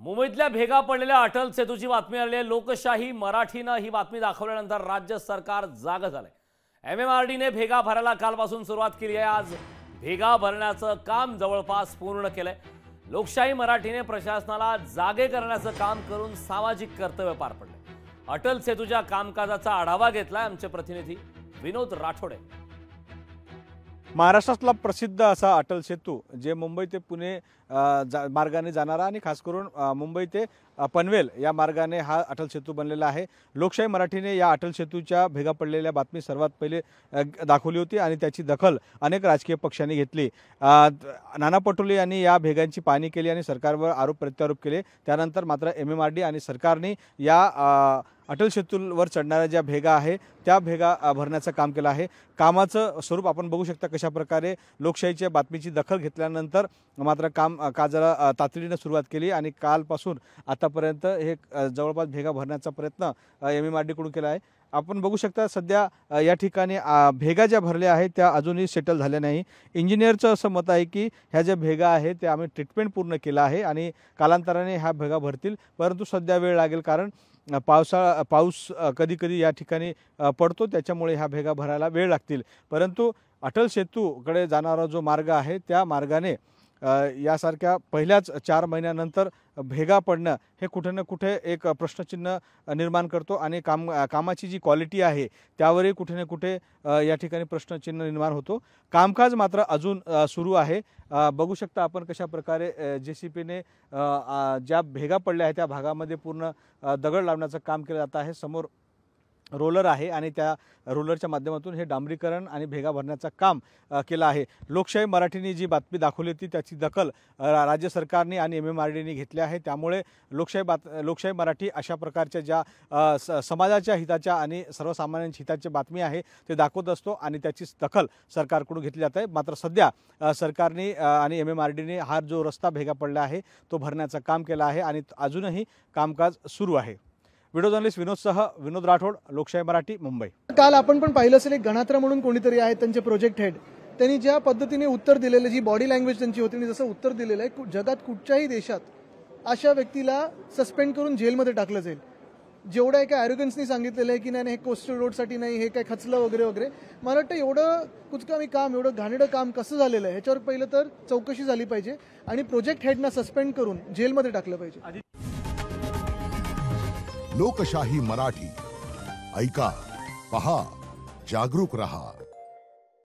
मुंबईतल्या भेगा पडलेल्या अटल सेतूची बातमी आली आहे। लोकशाही मराठीनं ही बातमी दाखवल्यानंतर राज्य सरकार जागं झालंय। MMRDने भेगा भरायला कालपासून सुरुवात केली आहे। आज भेगा भरण्याचं काम जवळपास पूर्ण केलंय। लोकशाही मराठीने प्रशासनाला जागे करण्याचं काम करून सामाजिक कर्तव्य पार पडले। अटल सेतूच्या कामकाजाचा आढावा घेतलाय आमचे प्रतिनिधी विनोद राठोडे। महाराष्ट्रातला प्रसिद्ध असा अटल सेतू जे मुंबई ते पुणे मार्गाने जाणारा आणि खास करून मुंबई ते पनवेल या मार्गाने हा अटल सेतू बनलेला आहे। लोकशाही मराठीने या अटल सेतूच्या भेगा पडलेल्या बातमी सर्वात पहिले दाखवली होती आणि त्याची दखल अनेक राजकीय पक्षांनी घेतली। नाना पटोले यांनी या भेगांची पाहणी केली आणि सरकारवर आरोप प्रत्यारोप केले। त्यानंतर मात्र MMRD आणि सरकारने या अटल सेतूवर चढणाऱ्या ज्या भेगा आहे त्या भेगा भरण्याचं काम केलं आहे। कामाचं स्वरूप आपण बघू शकता कशा प्रकारे लोकशाहीच्या बातमीची दखल घेतल्यानंतर मात्र कामाला तातडीने सुरुवात केली आणि कालपासून आतापर्यंत हे जवळपास भेगा भरण्याचा प्रयत्न MMRD कडून केला आहे। आपण बघू शकता सध्या या ठिकाणी भेगा ज्या भरल्या आहेत त्या अजूनही सेटल झाल्या नाही। इंजिनियरचं असं मत आहे की ह्या ज्या भेगा आहेत त्या आम्ही ट्रीटमेंट पूर्ण केला आहे आणि कालांतराने ह्या भेगा भरतील, परंतु सध्या वेळ लागेल कारण पाऊस कधी कधी या ठिकाणी पडतो, त्याच्यामुळे ह्या भेगा भरायला वेळ लागतील। परंतु अटल सेतूकडे जाणारा जो मार्ग आहे त्या मार्गाने यासारख्या पहिल्याच 4 महिन्यानंतर भेगा पडणं हे कुठे ना कुठे एक प्रश्नचिन्ह निर्माण करतो आणि कामाची जी क्वालिटी आहे त्यावरही कुठे ना कुठे या ठिकाणी प्रश्नचिन्ह निर्माण होतो। कामकाज मात्र अजून सुरू आहे। बघू शकता आपण कशा प्रकारे JCPने ज्या भेगा पडल्या आहेत त्या भागामध्ये पूर्ण दगड लावण्याचं काम केलं जात आहे। समोर रोलर आहे आणि त्या रोलरच्या माध्यमातून हे डांबरीकरण आणि भेगा भरण्याचं काम केलं आहे। लोकशाही मराठीने जी बातमी दाखवली होती त्याची दखल राज्य सरकारने आणि MMRDने घेतली आहे। त्यामुळे लोकशाही मराठी अशा प्रकारच्या ज्या समाजाच्या हिताच्या आणि सर्वसामान्यांच्या हिताच्या बातमी आहे ते दाखवत असतो आणि त्याची दखल सरकारकडून घेतली जाते आहे। मात्र सध्या सरकारने आणि MMRDने हा जो रस्ता भेगा पडला आहे तो भरण्याचं काम केलं आहे आणि अजूनही कामकाज सुरू आहे। व्हिडिओ जर्नलिस्ट विनोदसह विनोद राठोड, लोकशाही मराठी, मुंबई। काल आपण पण पाहिलं असेल एक गणात्रा म्हणून कोणीतरी आहे त्यांचे प्रोजेक्ट हेड, त्यांनी ज्या पद्धतीने उत्तर दिलेलं, जी बॉडी लँग्वेज त्यांची होती आणि जसं उत्तर दिलेलं आहे, जगात कुठच्याही देशात अशा व्यक्तीला सस्पेंड करून जेलमध्ये टाकलं जाईल। जेवढं एका ॲरोगन्सनी सांगितलेलं आहे की नाही हे कोस्टल रोडसाठी नाही, हे काय खचलं वगैरे वगैरे, मला वाटतं एवढं कुचकामी काम, एवढं घाणेरडं काम कसं झालेलं आहे ह्याच्यावर पहिलं तर चौकशी झाली पाहिजे आणि प्रोजेक्ट हेडना सस्पेंड करून जेलमध्ये टाकलं पाहिजे। लोकशाही मराठी ऐका, पहा, जागरूक रहा।